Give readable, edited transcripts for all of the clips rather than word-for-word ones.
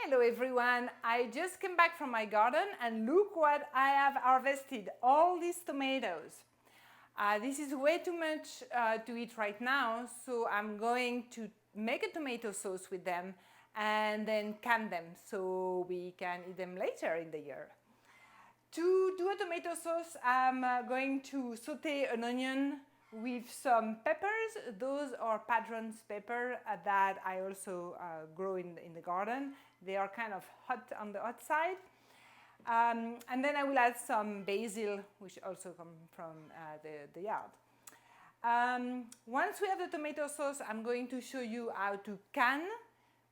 Hello everyone, I just came back from my garden and look what I have harvested, all these tomatoes. This is way too much to eat right now, so I'm going to make a tomato sauce with them and then can them so we can eat them later in the year. To do a tomato sauce, I'm going to saute an onion with some peppers. Those are padrón pepper that I also grow in the garden. They are kind of hot on the hot side. And then I will add some basil, which also come from the yard. Once we have the tomato sauce, I'm going to show you how to can.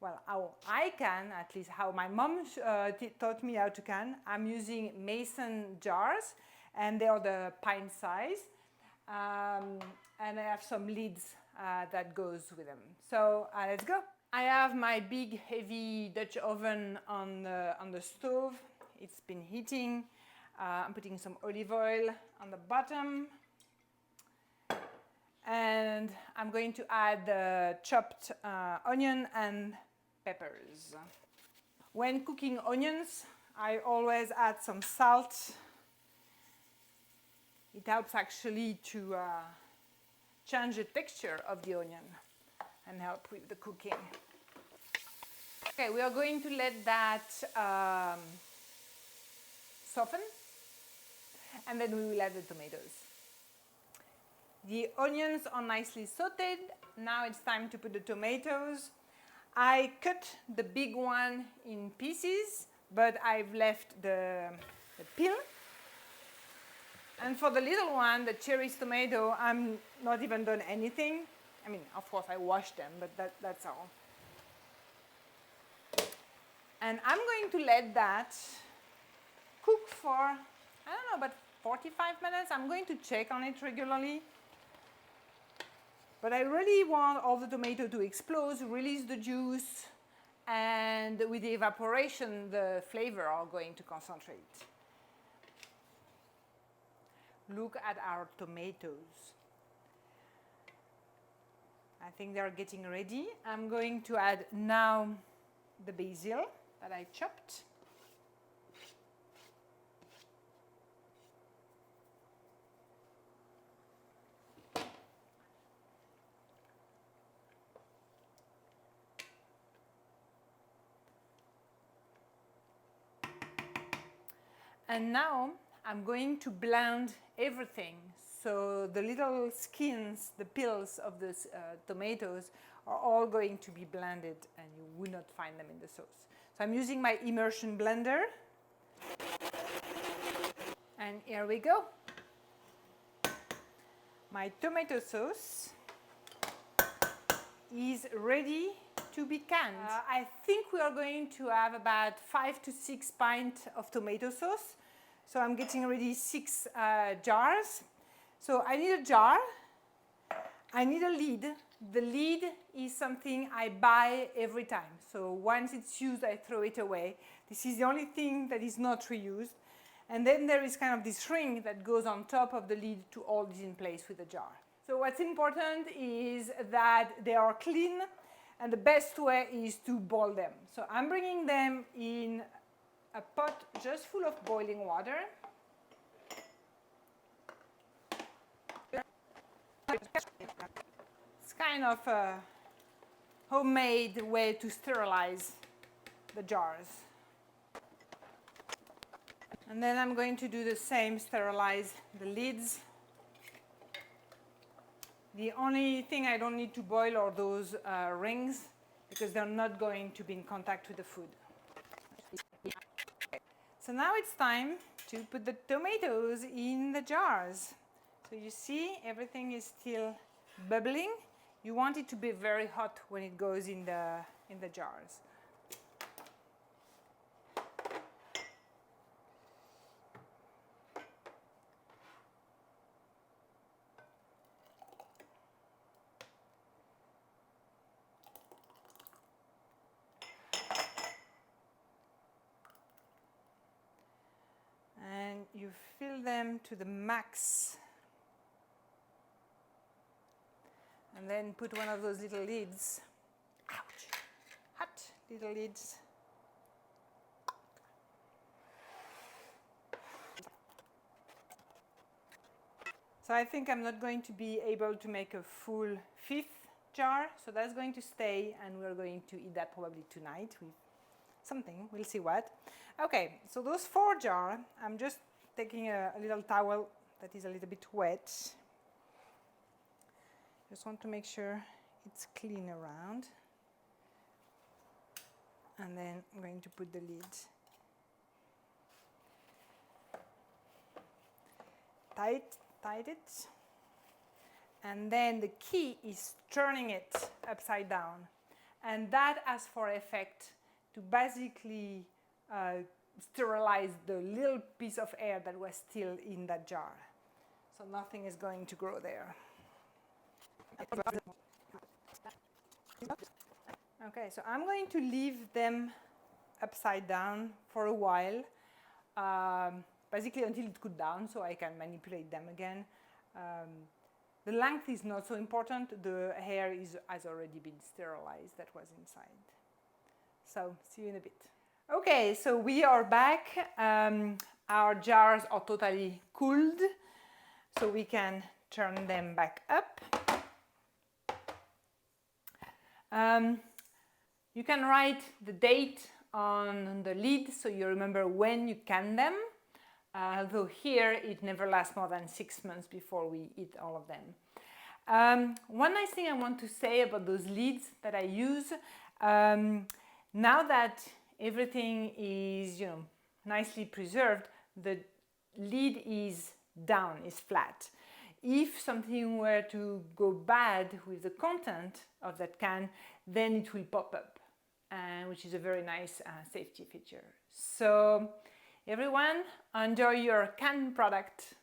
Well, how I can, at least how my mom taught me how to can. I'm using mason jars, and they are the pint size. And I have some lids that goes with them. So let's go. I have my big heavy Dutch oven on the stove. It's been heating. I'm putting some olive oil on the bottom. And I'm going to add the chopped onion and peppers. When cooking onions, I always add some salt. It helps actually to change the texture of the onion and help with the cooking. Okay, we are going to let that soften, and then we will add the tomatoes. The onions are nicely sauteed. Now it's time to put the tomatoes. I cut the big one in pieces, but I've left the peel. And for the little one, the cherry tomato, I'm not even done anything. I mean, of course I washed them, but that's all. And I'm going to let that cook for, I don't know, about 45 minutes. I'm going to check on it regularly. But I really want all the tomato to explode, release the juice, and with the evaporation, the flavor are going to concentrate. Look at our tomatoes. I think they are getting ready. I'm going to add now the basil that I chopped. And now I'm going to blend everything. So the little skins, the peels of the tomatoes are all going to be blended and you will not find them in the sauce. So I'm using my immersion blender. And here we go. My tomato sauce is ready to be canned. I think we are going to have about 5 to 6 pints of tomato sauce. So I'm getting ready 6 jars. So I need a jar, I need a lid. The lid is something I buy every time. So once it's used, I throw it away. This is the only thing that is not reused. And then there is kind of this ring that goes on top of the lid to hold it in place with the jar. So what's important is that they are clean, and the best way is to boil them. So I'm bringing them in a pot just full of boiling water. It's kind of a homemade way to sterilize the jars. And then I'm going to do the same, sterilize the lids. The only thing I don't need to boil are those rings, because they're not going to be in contact with the food. So now it's time to put the tomatoes in the jars. So you see, everything is still bubbling. You want it to be very hot when it goes in the jars. And you fill them to the max. And then put one of those little lids, ouch, hot little lids So I think I'm not going to be able to make a full 5th jar, so that's going to stay, and we're going to eat that probably tonight with something, we'll see what. Okay, so those 4 jars, I'm just taking a little towel that is a little bit wet. Just want to make sure it's clean around. And then I'm going to put the lid. Tight it. And then the key is turning it upside down. And that has for effect to basically sterilize the little piece of air that was still in that jar. So nothing is going to grow there. Okay, so I'm going to leave them upside down for a while, basically until it cools down so I can manipulate them again. The length is not so important. The hair has already been sterilized, that was inside. So, see you in a bit. Okay, so we are back. Our jars are totally cooled, so we can turn them back up. You can write the date on the lid so you remember when you can them. Though here it never lasts more than 6 months before we eat all of them. One nice thing I want to say about those lids that I use, now that everything is nicely preserved, the lid is down, is flat. If something were to go bad with the content of that can, then it will pop up, which is a very nice safety feature. So everyone, enjoy your canned product.